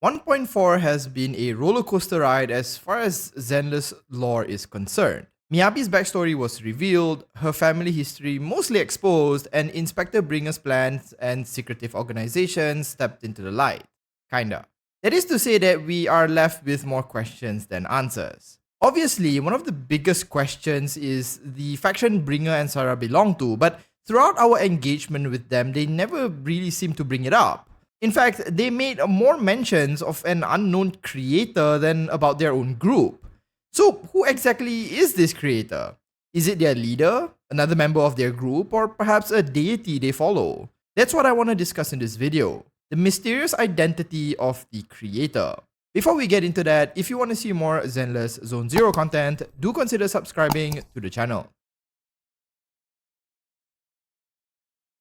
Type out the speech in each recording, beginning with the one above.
1.4 has been a rollercoaster ride as far as Zenless lore is concerned. Miyabi's backstory was revealed, her family history mostly exposed, and Inspector Bringer's plans and secretive organizations stepped into the light. Kinda. That is to say that we are left with more questions than answers. Obviously, one of the biggest questions is the faction Bringer and Sarah belong to, but throughout our engagement with them, they never really seem to bring it up. In fact, they made more mentions of an unknown creator than about their own group. So, who exactly is this creator? Is it their leader, another member of their group, or perhaps a deity they follow? That's what I want to discuss in this video, the mysterious identity of the creator. Before we get into that, if you want to see more Zenless Zone Zero content, do consider subscribing to the channel.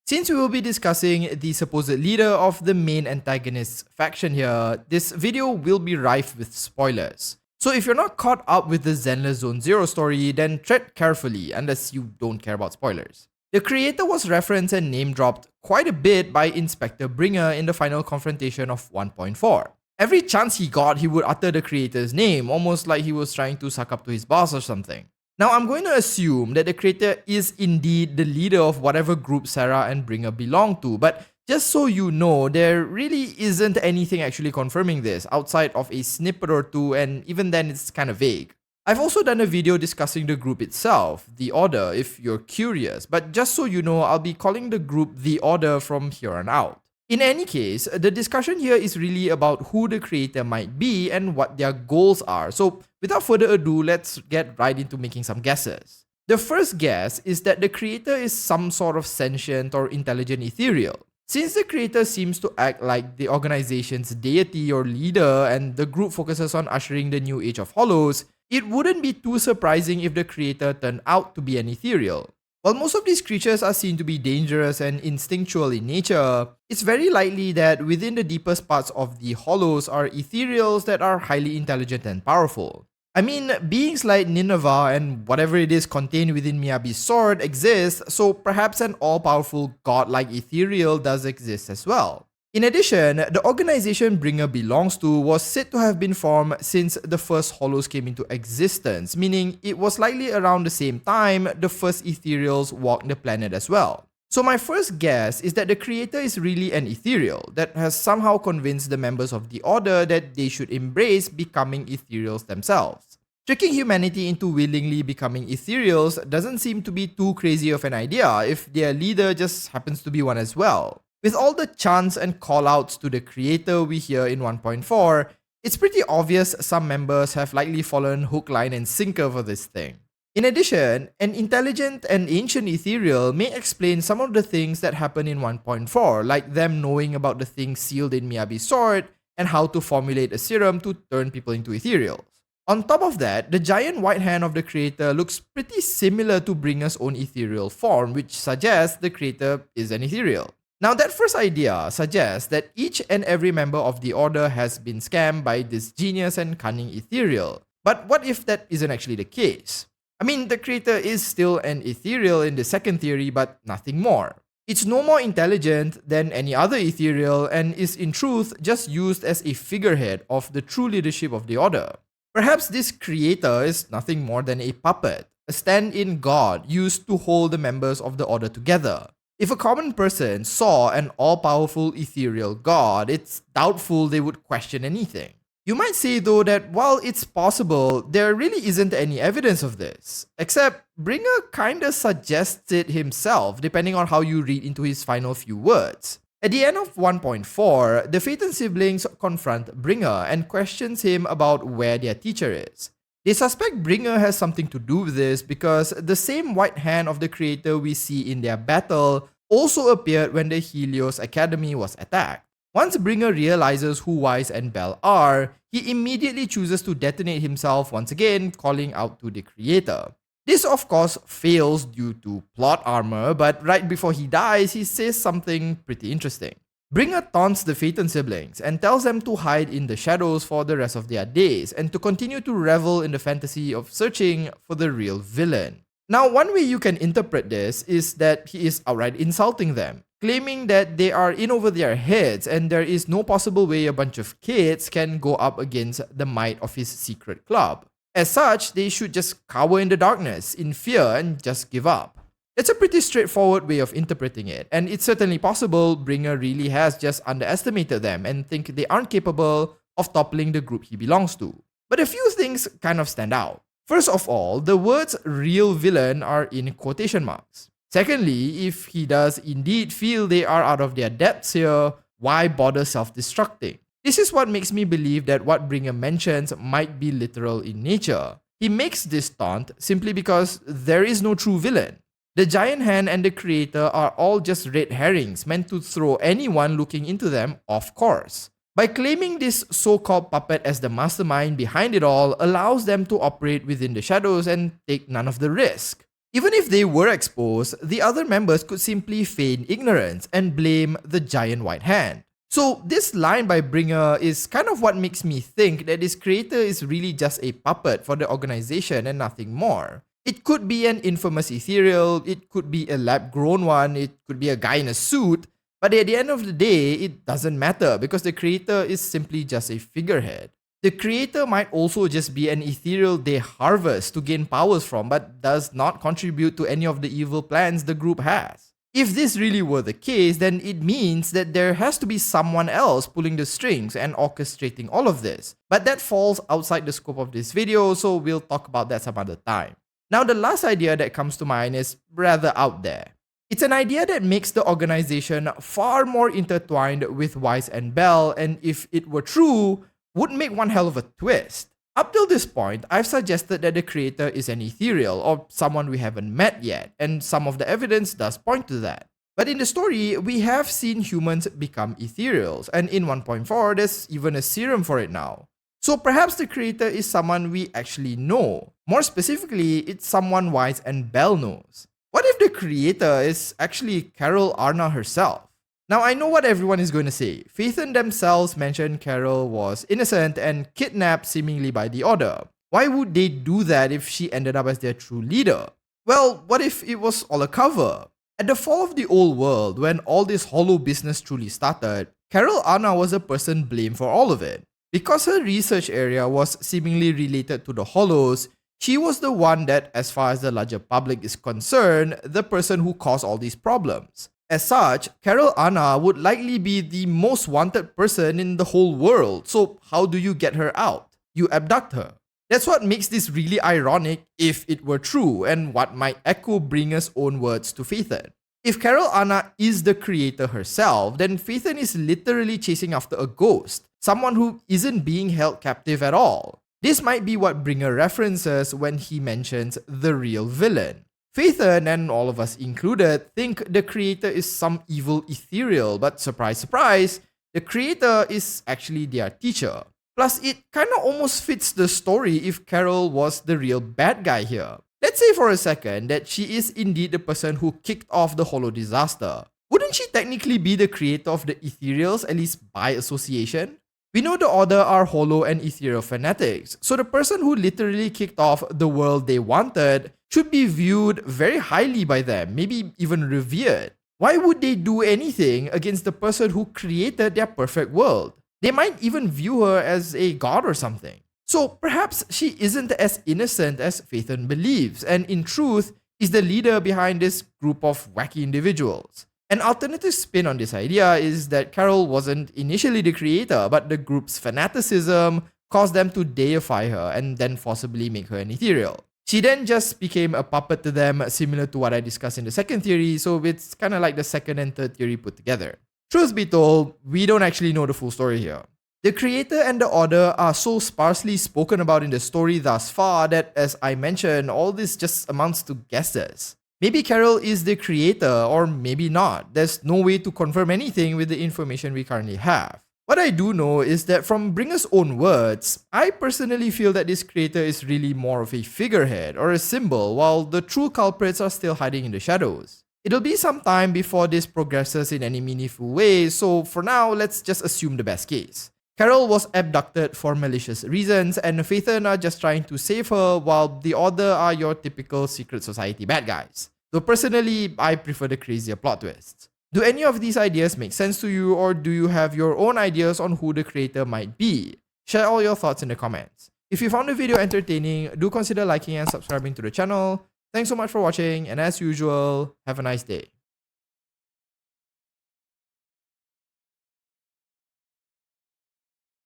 Since we will be discussing the supposed leader of the main antagonist's faction here, this video will be rife with spoilers. So if you're not caught up with the Zenless Zone Zero story, then tread carefully unless you don't care about spoilers. The creator was referenced and name dropped quite a bit by Inspector Bringer in the final confrontation of 1.4. Every chance he got, he would utter the creator's name, almost like he was trying to suck up to his boss or something. Now, I'm going to assume that the creator is indeed the leader of whatever group Sarah and Bringer belong to, but just so you know, there really isn't anything actually confirming this outside of a snippet or two, and even then it's kind of vague. I've also done a video discussing the group itself, The Order, if you're curious, but just so you know, I'll be calling the group The Order from here on out. In any case, the discussion here is really about who the creator might be and what their goals are. So without further ado, let's get right into making some guesses. The first guess is that the creator is some sort of sentient or intelligent ethereal. Since the creator seems to act like the organization's deity or leader and the group focuses on ushering the new age of hollows, it wouldn't be too surprising if the creator turned out to be an ethereal. While most of these creatures are seen to be dangerous and instinctual in nature, it's very likely that within the deepest parts of the hollows are ethereals that are highly intelligent and powerful. I mean, beings like Nineveh and whatever it is contained within Miyabi's sword exist, so perhaps an all-powerful god-like ethereal does exist as well. In addition, the organization Bringer belongs to was said to have been formed since the first hollows came into existence, meaning it was likely around the same time the first ethereals walked the planet as well. So my first guess is that the creator is really an ethereal that has somehow convinced the members of the Order that they should embrace becoming ethereals themselves. Tricking humanity into willingly becoming ethereals doesn't seem to be too crazy of an idea if their leader just happens to be one as well. With all the chants and callouts to the creator we hear in 1.4, it's pretty obvious some members have likely fallen hook, line, and sinker for this thing. In addition, an intelligent and ancient ethereal may explain some of the things that happen in 1.4, like them knowing about the things sealed in Miyabi's sword and how to formulate a serum to turn people into ethereals. On top of that, the giant white hand of the creator looks pretty similar to Bringer's own ethereal form, which suggests the creator is an ethereal. Now, that first idea suggests that each and every member of the Order has been scammed by this genius and cunning ethereal. But what if that isn't actually the case? I mean, the creator is still an ethereal in the second theory, but nothing more. It's no more intelligent than any other ethereal and is in truth just used as a figurehead of the true leadership of the Order. Perhaps this creator is nothing more than a puppet, a stand-in god used to hold the members of the Order together. If a common person saw an all-powerful ethereal god, it's doubtful they would question anything. You might say though that while it's possible, there really isn't any evidence of this. Except, Bringer kinda suggests it himself, depending on how you read into his final few words. At the end of 1.4, the Phaethon siblings confront Bringer and questions him about where their teacher is. They suspect Bringer has something to do with this because the same white hand of the creator we see in their battle also appeared when the Helios Academy was attacked. Once Bringer realizes who Wise and Bell are, he immediately chooses to detonate himself once again, calling out to the creator. This of course fails due to plot armor, but right before he dies, he says something pretty interesting. Bringer taunts the Phaethon siblings and tells them to hide in the shadows for the rest of their days and to continue to revel in the fantasy of searching for the real villain. Now, one way you can interpret this is that he is outright insulting them, claiming that they are in over their heads and there is no possible way a bunch of kids can go up against the might of his secret club. As such, they should just cower in the darkness in fear and just give up. It's a pretty straightforward way of interpreting it, and it's certainly possible Bringer really has just underestimated them and think they aren't capable of toppling the group he belongs to. But a few things kind of stand out. First of all, the words real villain are in quotation marks. Secondly, if he does indeed feel they are out of their depths here, why bother self-destructing? This is what makes me believe that what Bringer mentions might be literal in nature. He makes this taunt simply because there is no true villain. The giant hand and the creator are all just red herrings meant to throw anyone looking into them off course. By claiming this so-called puppet as the mastermind behind it all allows them to operate within the shadows and take none of the risk. Even if they were exposed, the other members could simply feign ignorance and blame the giant white hand. So this line by Bringer is kind of what makes me think that this creator is really just a puppet for the organization and nothing more. It could be an infamous Ethereal, it could be a lab-grown one, it could be a guy in a suit, but at the end of the day, it doesn't matter because the creator is simply just a figurehead. The creator might also just be an ethereal they harvest to gain powers from, but does not contribute to any of the evil plans the group has. If this really were the case, then it means that there has to be someone else pulling the strings and orchestrating all of this. But that falls outside the scope of this video, so we'll talk about that some other time. Now, the last idea that comes to mind is rather out there. It's an idea that makes the organization far more intertwined with Wise and Bell, and if it were true, would make one hell of a twist. Up till this point, I've suggested that the creator is an ethereal or someone we haven't met yet, and some of the evidence does point to that. But in the story, we have seen humans become ethereals, and in 1.4, there's even a serum for it now. So perhaps the creator is someone we actually know. More specifically, it's someone Wise and Bell knows. What if the creator is actually Carol Arna herself? Now, I know what everyone is going to say. Phaethon themselves mentioned Carol was innocent and kidnapped seemingly by the Order. Why would they do that if she ended up as their true leader? Well, what if it was all a cover? At the fall of the old world, when all this hollow business truly started, Carol Arna was the person blamed for all of it. Because her research area was seemingly related to the hollows, she was the one that, as far as the larger public is concerned, the person who caused all these problems. As such, Carol Arna would likely be the most wanted person in the whole world, so how do you get her out? You abduct her. That's what makes this really ironic if it were true, and what might echo Bringer's own words to Phaethon. If Carol Arna is the creator herself, then Phaethon is literally chasing after a ghost, someone who isn't being held captive at all. This might be what Bringer references when he mentions the real villain. Phaethon, and all of us included, think the creator is some evil ethereal, but surprise surprise, the creator is actually their teacher. Plus, it kinda almost fits the story if Carol was the real bad guy here. Let's say for a second that she is indeed the person who kicked off the Hollow disaster. Wouldn't she technically be the creator of the Ethereals, at least by association? We know the Order are Hollow and Ethereal fanatics, so the person who literally kicked off the world they wanted should be viewed very highly by them, maybe even revered. Why would they do anything against the person who created their perfect world? They might even view her as a god or something. So perhaps she isn't as innocent as Phaethon believes, and in truth is the leader behind this group of wacky individuals. An alternative spin on this idea is that Carol wasn't initially the creator, but the group's fanaticism caused them to deify her and then forcibly make her an ethereal. She then just became a puppet to them, similar to what I discussed in the second theory, so it's kind of like the second and third theory put together. Truth be told, we don't actually know the full story here. The creator and the Order are so sparsely spoken about in the story thus far that, as I mentioned, all this just amounts to guesses. Maybe Carol is the creator, or maybe not. There's no way to confirm anything with the information we currently have. What I do know is that from Bringer's own words, I personally feel that this creator is really more of a figurehead or a symbol, while the true culprits are still hiding in the shadows. It'll be some time before this progresses in any meaningful way, so for now, let's just assume the best case. Carol was abducted for malicious reasons, and Phaethon are just trying to save her, while the Order are your typical secret society bad guys. Though personally, I prefer the crazier plot twists. Do any of these ideas make sense to you, or do you have your own ideas on who the creator might be? Share all your thoughts in the comments. If you found the video entertaining, do consider liking and subscribing to the channel. Thanks so much for watching, and as usual, have a nice day.